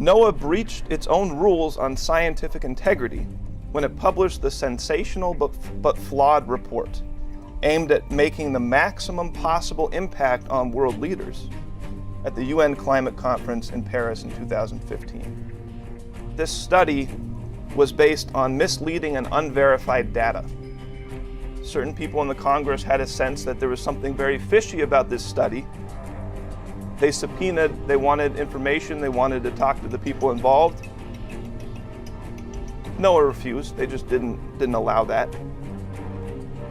NOAA breached its own rules on scientific integrity when it published the sensational but flawed report aimed at making the maximum possible impact on world leaders at the UN Climate Conference in Paris in 2015. This study was based on misleading and unverified data. Certain people in the Congress had a sense that there was something very fishy about this study. They subpoenaed, they wanted information, they wanted to talk to the people involved. NOAA refused, they just didn't allow that.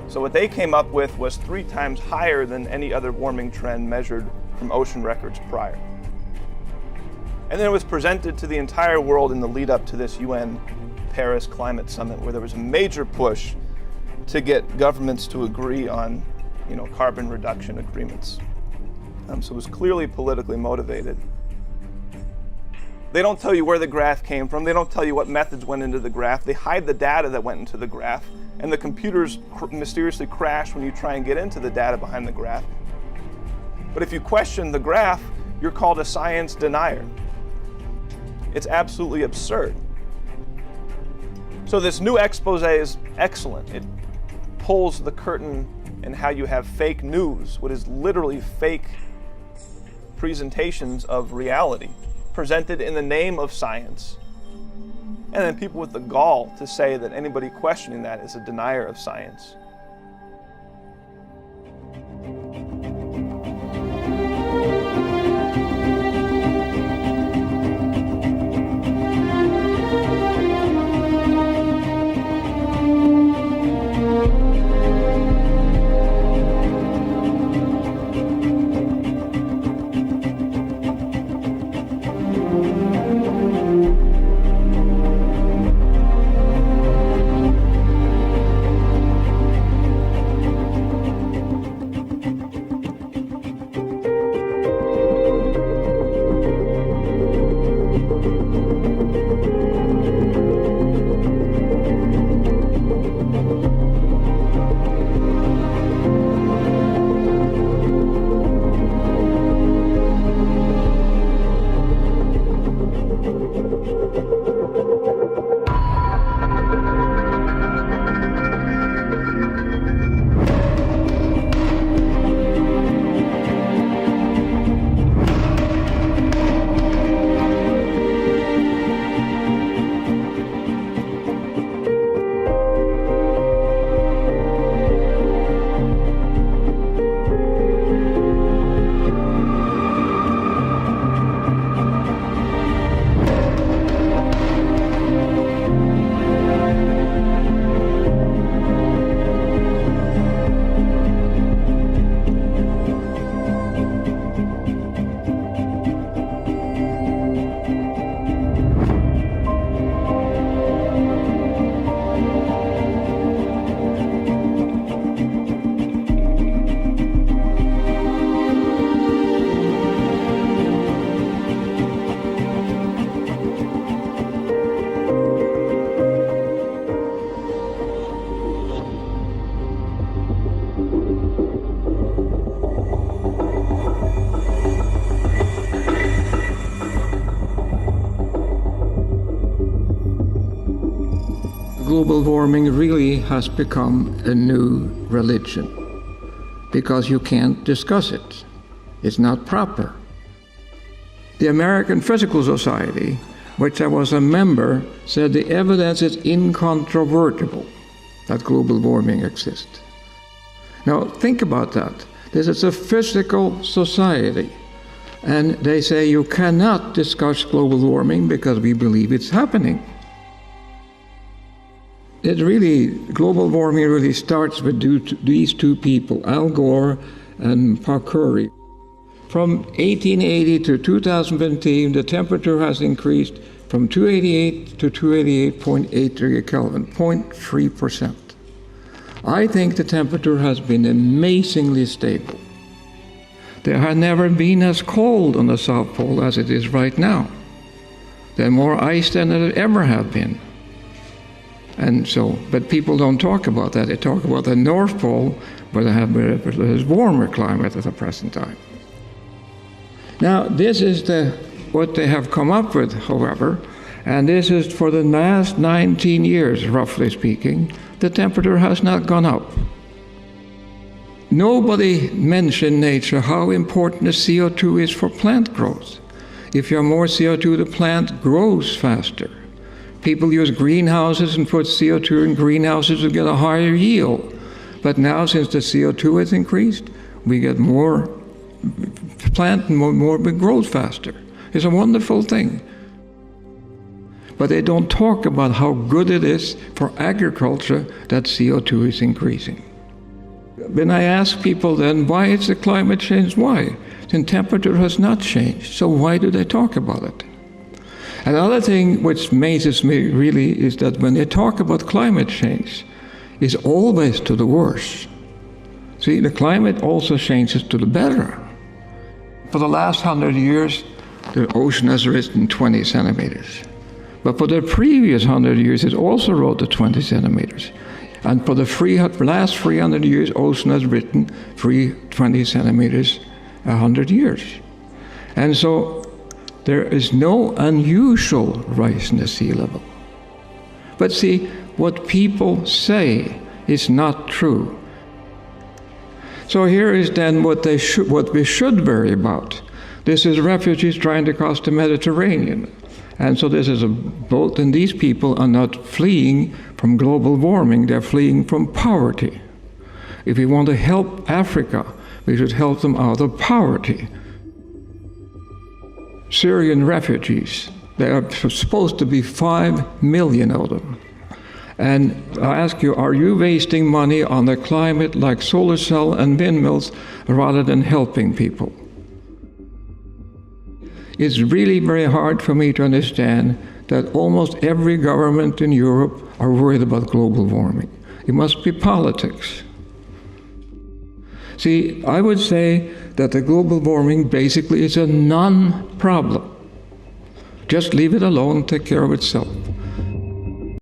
So what they came up with was 3 times higher than any other warming trend measured from ocean records prior. And then it was presented to the entire world in the lead up to this UN Paris Climate Summit, where there was a major push to get governments to agree on, carbon reduction agreements. So it was clearly politically motivated. They don't tell you where the graph came from. They don't tell you what methods went into the graph. They hide the data that went into the graph, and the computers mysteriously crash when you try and get into the data behind the graph. But if you question the graph, you're called a science denier. It's absolutely absurd. So this new expose is excellent. It pulls the curtain in how you have fake news, what is literally fake presentations of reality, presented in the name of science. And then people with the gall to say that anybody questioning that is a denier of science. Global warming really has become a new religion because you can't discuss it. It's not proper. The American Physical Society, which I was a member, said the evidence is incontrovertible that global warming exists. Now think about that. This is a physical society, and they say you cannot discuss global warming because we believe it's happening. Global warming really starts with these 2 people, Al Gore and Curry. From 1880 to 2015, the temperature has increased from 288 to 288.8 degree Kelvin, 0.3%. I think the temperature has been amazingly stable. There has never been as cold on the South Pole as it is right now. There's more ice than there ever have been. But people don't talk about that. They talk about the North Pole, where they have a warmer climate at the present time. Now, this is the what they have come up with, however, and this is for the last 19 years, roughly speaking, the temperature has not gone up. Nobody mentioned in nature how important the CO2 is for plant growth. If you have more CO2, the plant grows faster. People use greenhouses and put CO2 in greenhouses to get a higher yield. But now, since the CO2 has increased, we get more plant and more grows faster. It's a wonderful thing. But they don't talk about how good it is for agriculture that CO2 is increasing. When I ask people then, why is the climate change? Why? The temperature has not changed, so why do they talk about it? Another thing which amazes me really is that when they talk about climate change, it's always to the worse. See, the climate also changes to the better. For the last 100 years, the ocean has risen 20 centimeters. But for the previous 100 years, it also rose to 20 centimeters. And for the last 300 years, ocean has risen 20 centimeters 100 years. And so there is no unusual rise in the sea level. But see, what people say is not true. So here is then what we should worry about. This is refugees trying to cross the Mediterranean. And so this is a boat, and these people are not fleeing from global warming, they're fleeing from poverty. If we want to help Africa, we should help them out of poverty. Syrian refugees, there are supposed to be 5 million of them. And I ask you, are you wasting money on the climate like solar cell and windmills rather than helping people? It's really very hard for me to understand that almost every government in Europe are worried about global warming. It must be politics. See, I would say that the global warming basically is a non-problem. Just leave it alone and take care of itself.